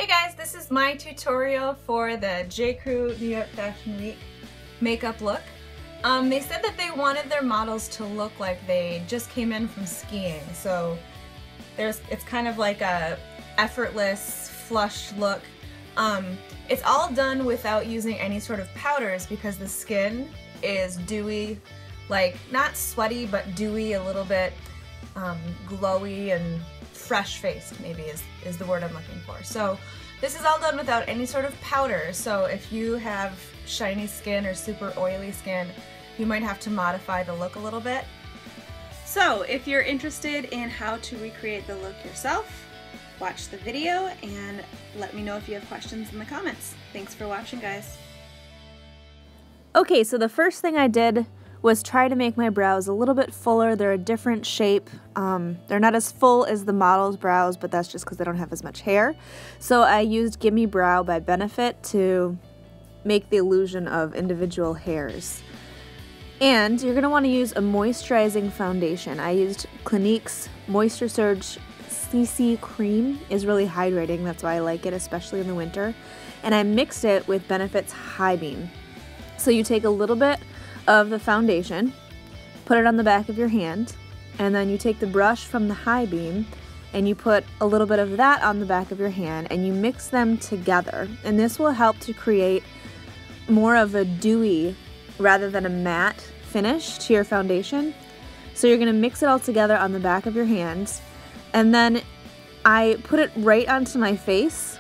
guys, this is my tutorial for the J.Crew New York Fashion Week makeup look. They said that they wanted their models to look like they just came in from skiing, so it's kind of like a effortless, flushed look. It's all done without using any sort of powders because the skin is dewy, like not sweaty but dewy, a little bit glowy and fresh-faced maybe is the word I'm looking for. So this is all done without any sort of powder, so if you have shiny skin or super oily skin, you might have to modify the look a little bit. So if you're interested in how to recreate the look yourself, watch the video and let me know if you have questions in the comments. Thanks for watching, guys. Okay, so the first thing I did was try to make my brows a little bit fuller. They're a different shape. They're not as full as the model's brows, but that's just because they don't have as much hair. So I used Gimme Brow by Benefit to make the illusion of individual hairs. And you're going to want to use a moisturizing foundation. I used Clinique's Moisture Surge CC Cream. Is really hydrating, that's why I like it, especially in the winter. And I mixed it with Benefit's High Beam. So you take a little bit of the foundation, put it on the back of your hand, and then you take the brush from the High Beam and you put a little bit of that on the back of your hand and you mix them together. And this will help to create more of a dewy rather than a matte finish to your foundation. So you're going to mix it all together on the back of your hands, and then I put it right onto my face,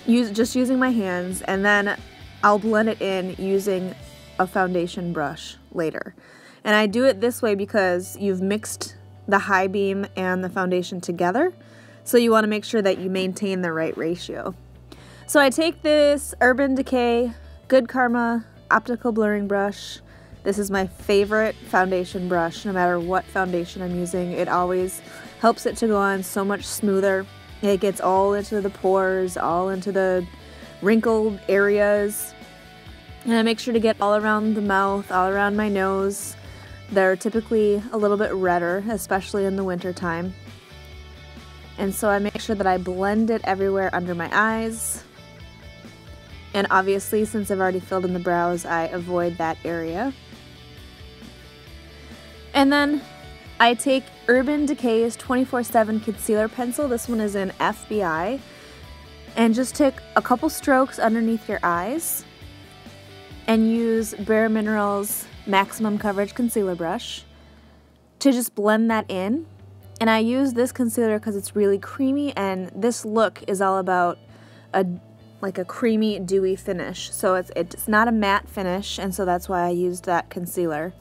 just using my hands, and then I'll blend it in using a foundation brush later. And I do it this way because you've mixed the High Beam and the foundation together, so you want to make sure that you maintain the right ratio. So I take this Urban Decay Good Karma optical blurring brush. This is my favorite foundation brush. No matter what foundation I'm using, it always helps it to go on so much smoother. It gets all into the pores, all into the wrinkled areas. And I make sure to get all around the mouth, all around my nose. They're typically a little bit redder, especially in the winter time. And so I make sure that I blend it everywhere under my eyes. And obviously, since I've already filled in the brows, I avoid that area. And then I take Urban Decay's 24/7 Concealer Pencil. This one is in FBI. And just take a couple strokes underneath your eyes and use Bare Minerals Maximum Coverage Concealer Brush to just blend that in. And I use this concealer because it's really creamy, and this look is all about like a creamy, dewy finish. So it's not a matte finish, and so that's why I used that concealer.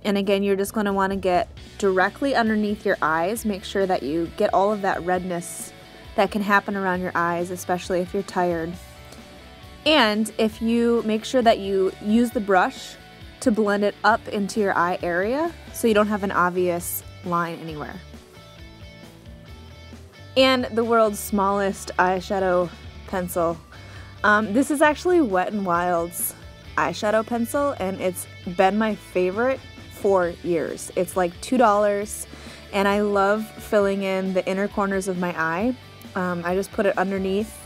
And again, you're just going to want to get directly underneath your eyes. Make sure that you get all of that redness that can happen around your eyes, especially if you're tired. And if you make sure that you use the brush to blend it up into your eye area so you don't have an obvious line anywhere. And the world's smallest eyeshadow pencil. This is actually Wet n Wild's eyeshadow pencil, and it's been my favorite for years. It's like $2, and I love filling in the inner corners of my eye. I just put it underneath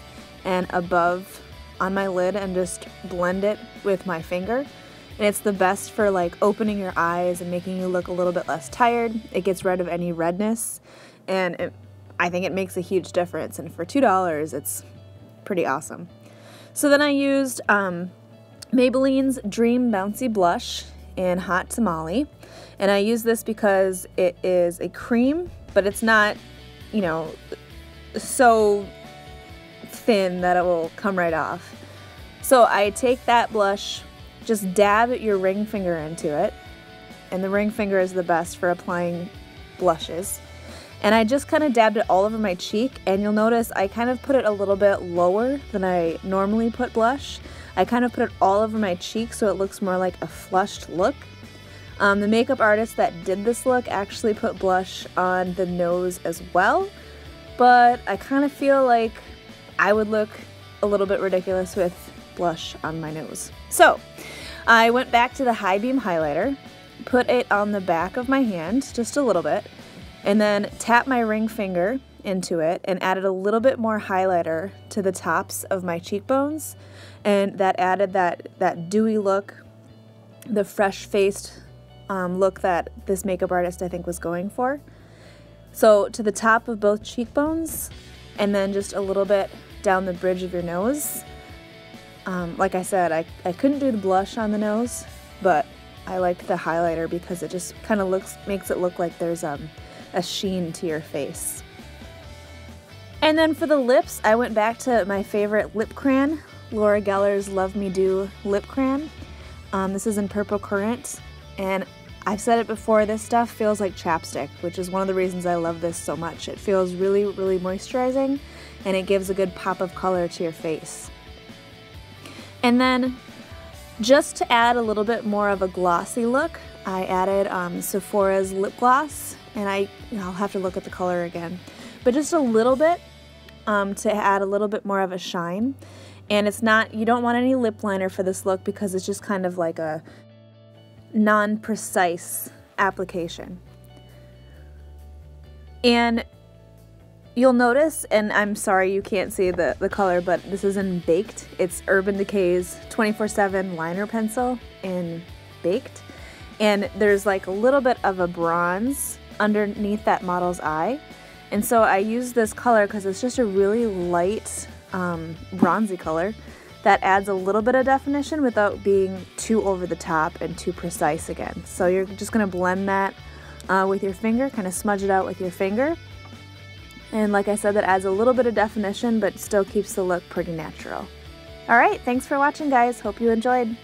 and above on my lid and just blend it with my finger. And it's the best for like opening your eyes and making you look a little bit less tired. It gets rid of any redness, and I think it makes a huge difference. And for $2, it's pretty awesome. So then I used Maybelline's Dream Bouncy Blush in Hot Tamale. And I use this because it is a cream, but it's not, you know, so thin that it will come right off. So I take that blush, just dab your ring finger into it, and the ring finger is the best for applying blushes. And I just kind of dabbed it all over my cheek, and you'll notice I kind of put it a little bit lower than I normally put blush. I kind of put it all over my cheek so it looks more like a flushed look. The makeup artist that did this look actually put blush on the nose as well, but I kind of feel like I would look a little bit ridiculous with blush on my nose. So I went back to the High Beam highlighter, put it on the back of my hand just a little bit, and then tap my ring finger into it and added a little bit more highlighter to the tops of my cheekbones, and that added that dewy look, the fresh-faced look that this makeup artist I think was going for. So to the top of both cheekbones, and then just a little bit down the bridge of your nose. Like I said, I couldn't do the blush on the nose, but I liked the highlighter because it just kind of makes it look like there's a sheen to your face. And then for the lips, I went back to my favorite lip crayon, Laura Geller's Love Me Do lip crayon. This is in Purple Currant, and I've said it before, this stuff feels like chapstick, which is one of the reasons I love this so much. It feels really, really moisturizing, and it gives a good pop of color to your face. And then, just to add a little bit more of a glossy look, I added Sephora's lip gloss, and I'll have to look at the color again, but just a little bit to add a little bit more of a shine. And it's not, you don't want any lip liner for this look because it's just kind of like a non-precise application. And you'll notice, and I'm sorry you can't see the color, but this is in Baked. It's Urban Decay's 24/7 liner pencil in Baked. And there's like a little bit of a bronze underneath that model's eye. And so I use this color because it's just a really light bronzy color that adds a little bit of definition without being too over the top and too precise again. So you're just going to blend that with your finger, kind of smudge it out with your finger. And like I said, that adds a little bit of definition but still keeps the look pretty natural. Alright, thanks for watching guys, hope you enjoyed.